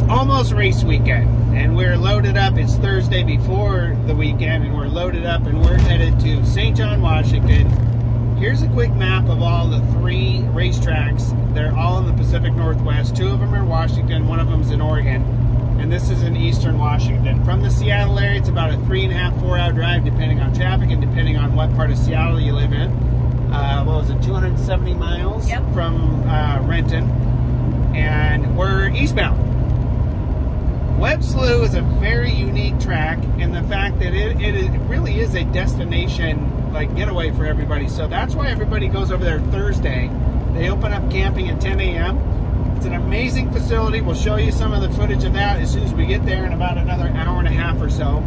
almost race weekend, and we're loaded up. It's Thursday before the weekend, and we're loaded up, and we're headed to St. John, Washington. Here's a quick map of all the 3 racetracks. They're all in the Pacific Northwest. 2 of them are in Washington, 1 of them's in Oregon, and this is in Eastern Washington. From the Seattle area, it's about a 3.5, 4-hour drive, depending on traffic and depending on what part of Seattle you live in. What was it, 270 miles from Renton, and we're eastbound. Webb Slough is a very unique track in the fact that it really is a destination like getaway for everybody. So that's why everybody goes over there Thursday. They open up camping at 10 a.m. It's an amazing facility. We'll show you some of the footage of that as soon as we get there in about another hour and a half or so.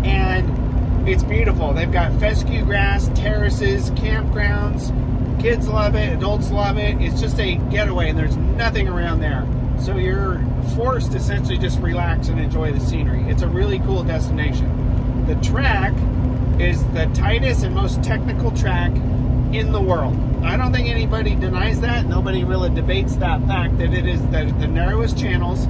And it's beautiful. They've got fescue grass, terraces, campgrounds. Kids love it, adults love it. It's just a getaway, and there's nothing around there. So you're forced to essentially just relax and enjoy the scenery. It's a really cool destination. The track is the tightest and most technical track in the world. I don't think anybody denies that. Nobody really debates that fact that it is the narrowest channels,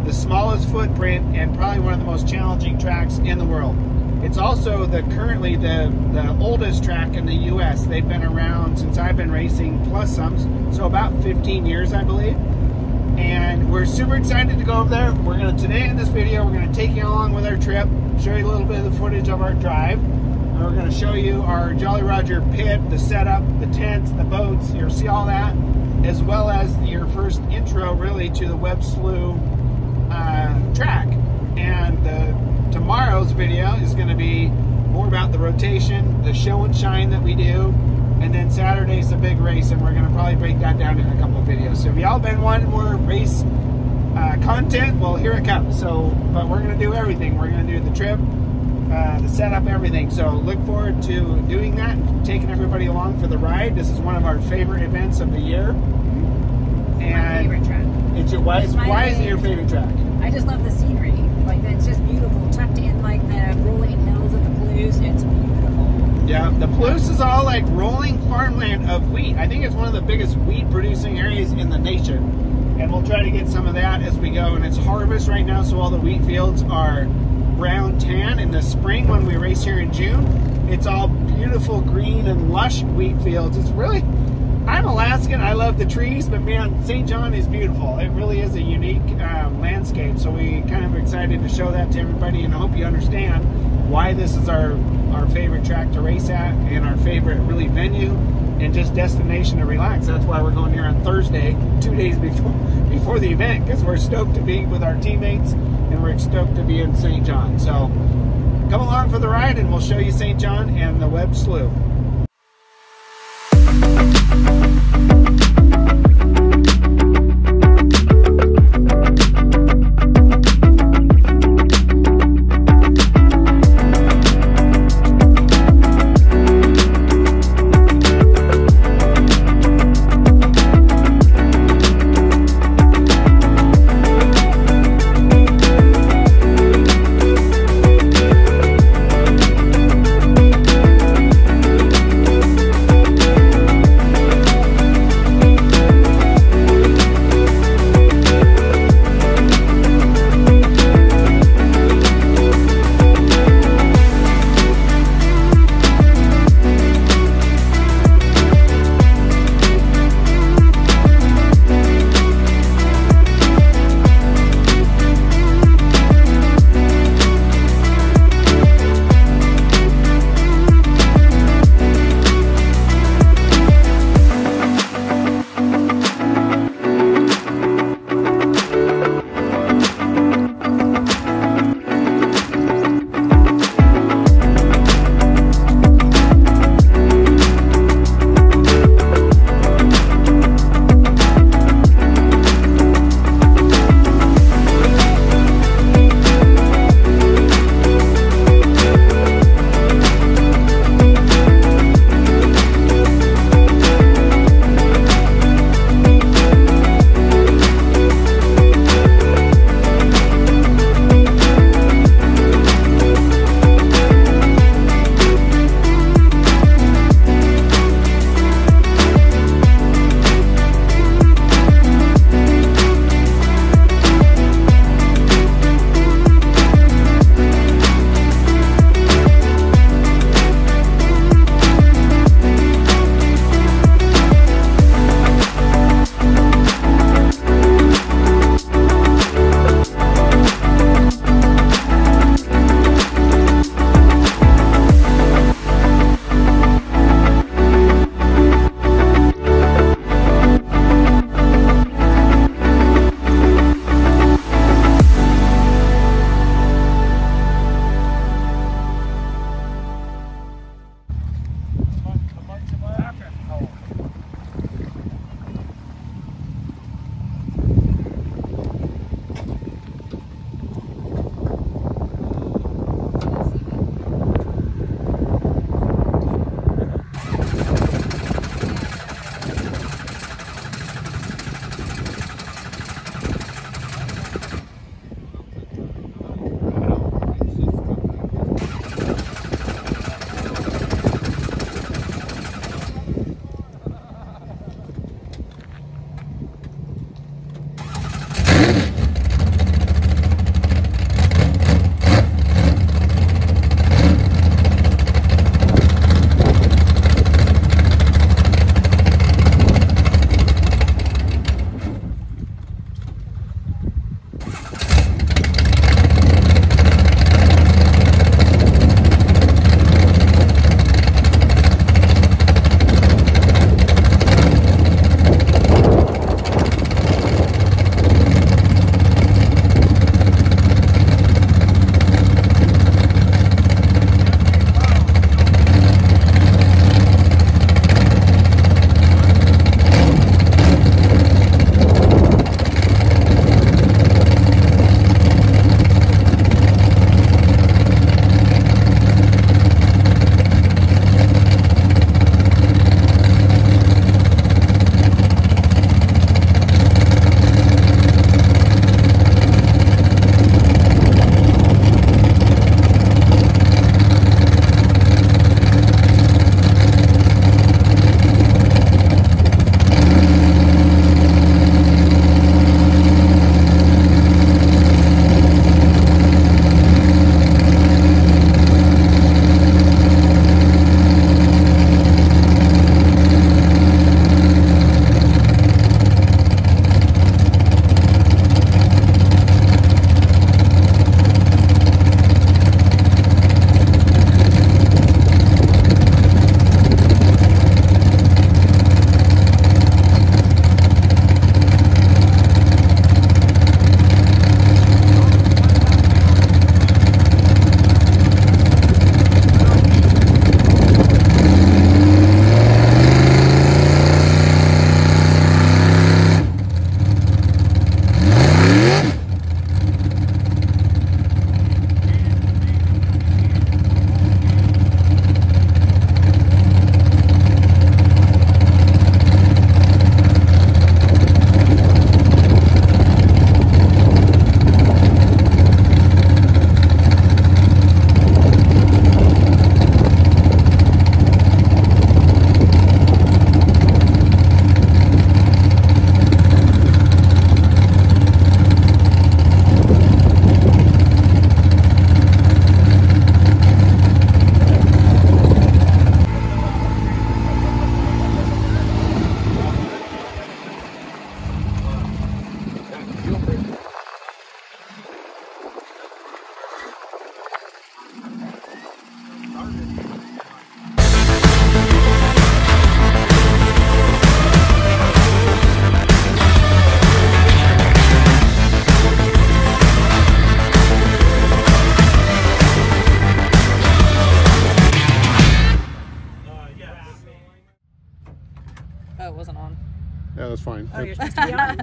the smallest footprint, and probably one of the most challenging tracks in the world. It's also currently the oldest track in the U.S. They've been around since I've been racing, plus some, so about 15 years, I believe. And we're super excited to go over there. Today in this video, we're gonna take you along with our trip, show you a little bit of the footage of our drive. And we're gonna show you our Jolly Roger pit, the setup, the tents, the boats. You'll see all that, as well as your first intro really to the Webb Slough track. And tomorrow's video is gonna be more about the rotation, the show and shine that we do. And then Saturday's the big race, and we're going to probably break that down in a couple of videos. So if y'all been wanting more race content, well, here it comes. But we're going to do everything. We're going to do the trip, the setup, everything. So look forward to doing that, taking everybody along for the ride. This is one of our favorite events of the year. And my favorite track. Why is it your favorite track? I just love the scenery. Like, it's just beautiful. Tucked in like the rolling hills of the Palouse. It's beautiful. Yeah, the Palouse is all like rolling farmland of wheat. I think it's one of the biggest wheat producing areas in the nation. And we'll try to get some of that as we go. And it's harvest right now, so all the wheat fields are brown tan. In the spring, when we race here in June, it's all beautiful green and lush wheat fields. It's really, I'm Alaskan, I love the trees, but man, St. John is beautiful. It really is a unique landscape. So we kind of excited to show that to everybody, and I hope you understand why this is our favorite track to race at, and our favorite really venue and just destination to relax. That's why we're going here on Thursday, 2 days before the event, because we're stoked to be with our teammates and we're stoked to be in St. John. So come along for the ride, and we'll show you St. John and the Webb Slough.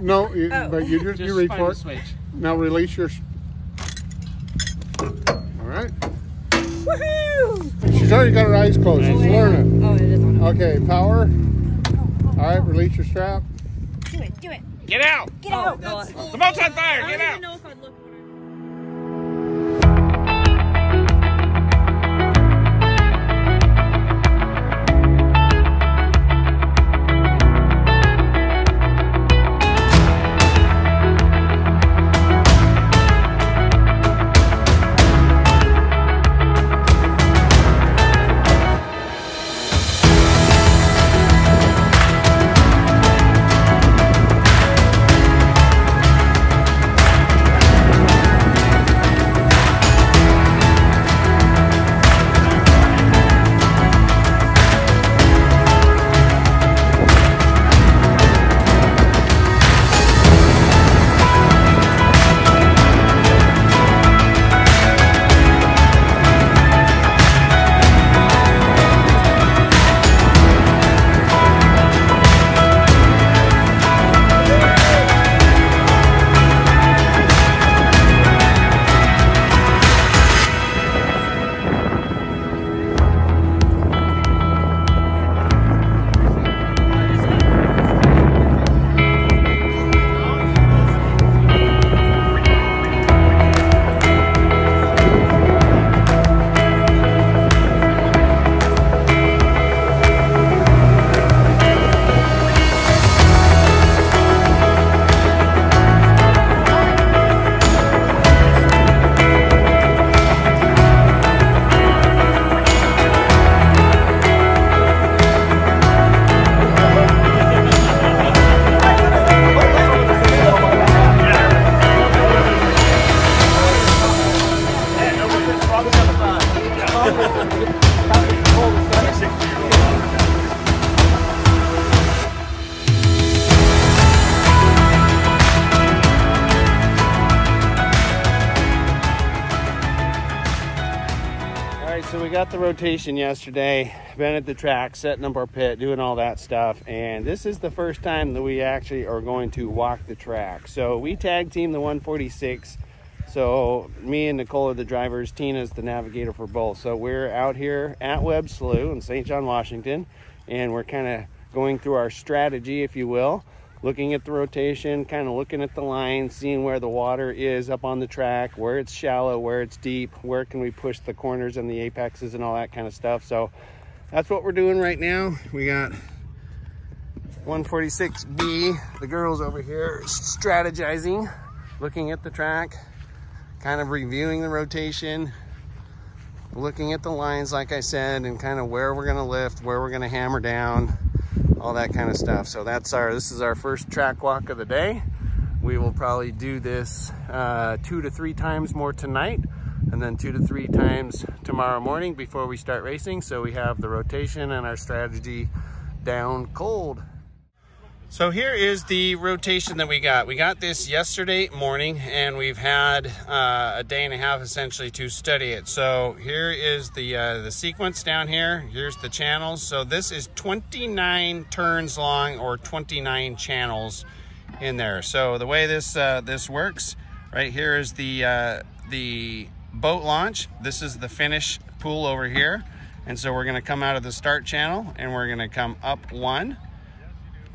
No, Oh. but you Just reach find for the it. switch. Now release your. All right. Woohoo! She's already got her eyes closed. She's learning. Oh, it is on. Okay, power. All right, release your strap. Do it, do it. Get out! Get out. The boat's on fire! Get out! Know if I'd look So we got the rotation yesterday, been at the track, setting up our pit, doing all that stuff, and this is the first time that we actually are going to walk the track. So we tag team the 146. So me and Nicole are the drivers, Tina's the navigator for both. So we're out here at Webb Slough in St. John, Washington, and we're kind of going through our strategy, if you will, looking at the rotation, kind of looking at the line, seeing where the water is up on the track, where it's shallow, where it's deep, where can we push the corners and the apexes and all that kind of stuff. So that's what we're doing right now. We got 146B, the girls over here strategizing, looking at the track, kind of reviewing the rotation, looking at the lines, like I said, and kind of where we're going to lift, where we're going to hammer down, all that kind of stuff. So this is our first track walk of the day. We will probably do this 2 to 3 times more tonight, and then 2 to 3 times tomorrow morning before we start racing. So we have the rotation and our strategy down cold. So here is the rotation that we got. We got this yesterday morning, and we've had a day and a half essentially to study it. So here is the sequence down here. Here's the channels. So this is 29 turns long, or 29 channels in there. So the way this works, right here is the boat launch. This is the finish pool over here. And so we're gonna come out of the start channel, and we're gonna come up 1.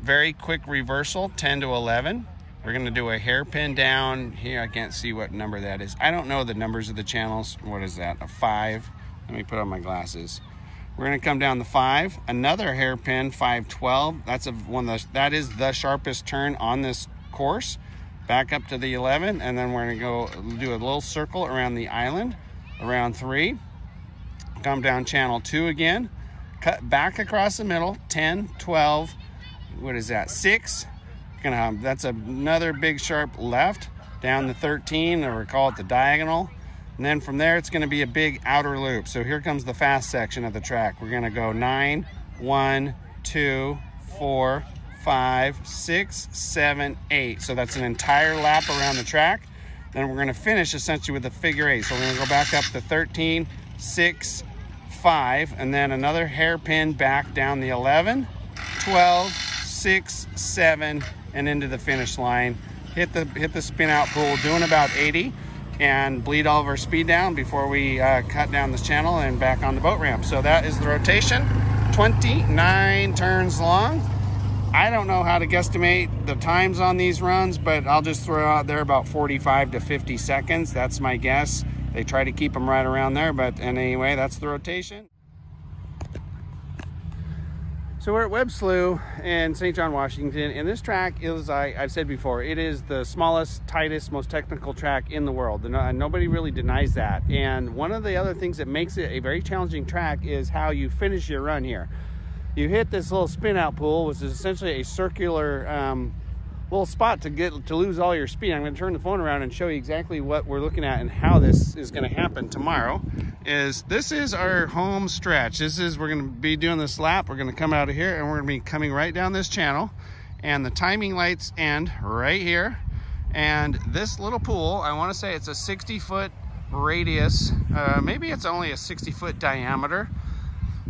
Very quick reversal, 10 to 11. We're gonna do a hairpin down here. I can't see what number that is. I don't know the numbers of the channels. What is that, a 5? Let me put on my glasses. We're gonna come down the 5, another hairpin, 512. That is the sharpest turn on this course. Back up to the 11, and then we're gonna go do a little circle around the island, around 3. Come down channel 2 again, cut back across the middle, 10, 12, what is that, 6? That's another big sharp left down the 13, or we call it the diagonal. And then from there, it's gonna be a big outer loop. So here comes the fast section of the track. We're gonna go 9, 1, 2, 4, 5, 6, 7, 8. So that's an entire lap around the track. Then we're gonna finish essentially with a figure 8. So we're gonna go back up to 13, 6, 5, and then another hairpin back down the 11, 12, 6, 7, and into the finish line. Hit the spin out pool doing about 80 and bleed all of our speed down before we cut down this channel and back on the boat ramp. So that is the rotation, 29 turns long. I don't know how to guesstimate the times on these runs, but I'll just throw out there about 45 to 50 seconds. That's my guess. They try to keep them right around there, but anyway, that's the rotation. So we're at Webb Slough in St. John, Washington, and this track is, I've said before, it is the smallest, tightest, most technical track in the world. And nobody really denies that. And one of the other things that makes it a very challenging track is how you finish your run here. You hit this little spin out pool, which is essentially a circular little spot to lose all your speed. I'm going to turn the phone around and show you exactly what we're looking at and how this is going to happen tomorrow. This is our home stretch. We're going to be doing this lap. We're going to come out of here and we're going to be coming right down this channel, and the timing lights end right here. And this little pool, I want to say it's a 60-foot radius, maybe it's only a 60-foot diameter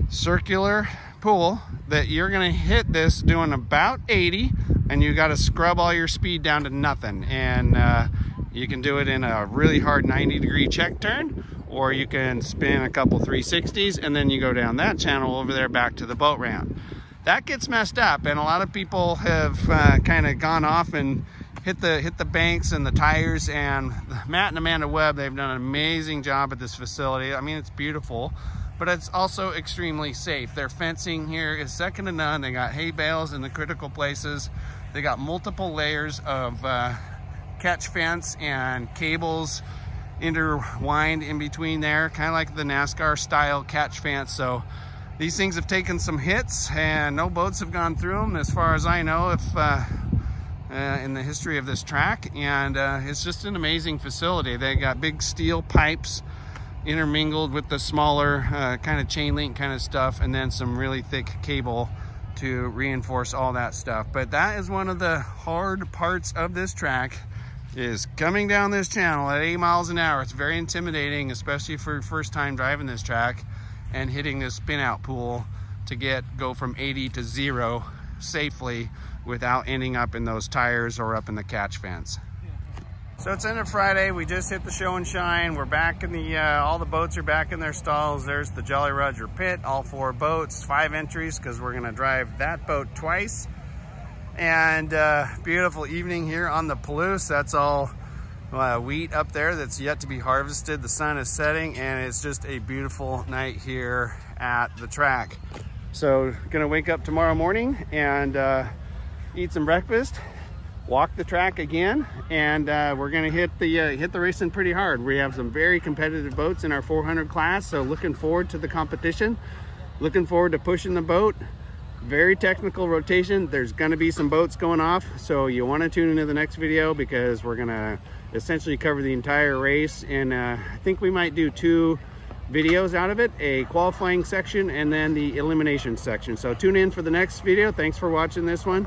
circular pool that you're going to hit this doing about 80, and you got to scrub all your speed down to nothing. And you can do it in a really hard 90-degree check turn, or you can spin a couple 360s and then you go down that channel over there back to the boat ramp. That gets messed up, and a lot of people have kind of gone off and hit the banks and the tires. And Matt and Amanda Webb, they've done an amazing job at this facility. I mean, it's beautiful, but it's also extremely safe. Their fencing here is second to none. They got hay bales in the critical places. They got multiple layers of catch fence and cables intertwined in between there, kind of like the NASCAR style catch fence. So these things have taken some hits and no boats have gone through them as far as I know, in the history of this track. And it's just an amazing facility. They got big steel pipes intermingled with the smaller kind of chain link kind of stuff, and then some really thick cable to reinforce all that stuff. But that is one of the hard parts of this track, is coming down this channel at 80 miles an hour. It's very intimidating, especially for your first time driving this track, and hitting this spin out pool to go from 80 to 0 safely without ending up in those tires or up in the catch fence. So it's end of Friday. We just hit the show and shine. We're back in the, all the boats are back in their stalls. There's the Jolly Roger pit, all 4 boats, 5 entries, because we're gonna drive that boat twice. And beautiful evening here on the Palouse. That's all wheat up there that's yet to be harvested. The sun is setting, and it's just a beautiful night here at the track. So gonna wake up tomorrow morning and eat some breakfast, walk the track again, and we're gonna hit the racing pretty hard. We have some very competitive boats in our 400 class, so looking forward to the competition, looking forward to pushing the boat. Very technical rotation. There's gonna be some boats going off, so you want to tune into the next video, because we're gonna essentially cover the entire race. And I think we might do 2 videos out of it, a qualifying section and then the elimination section. So tune in for the next video. Thanks for watching this one.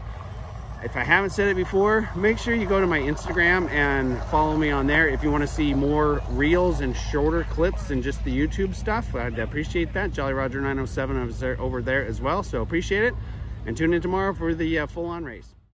If I haven't said it before, make sure you go to my Instagram and follow me on there if you want to see more reels and shorter clips than just the YouTube stuff. I'd appreciate that. Jolly Roger 907 over there as well, so appreciate it. And tune in tomorrow for the full-on race.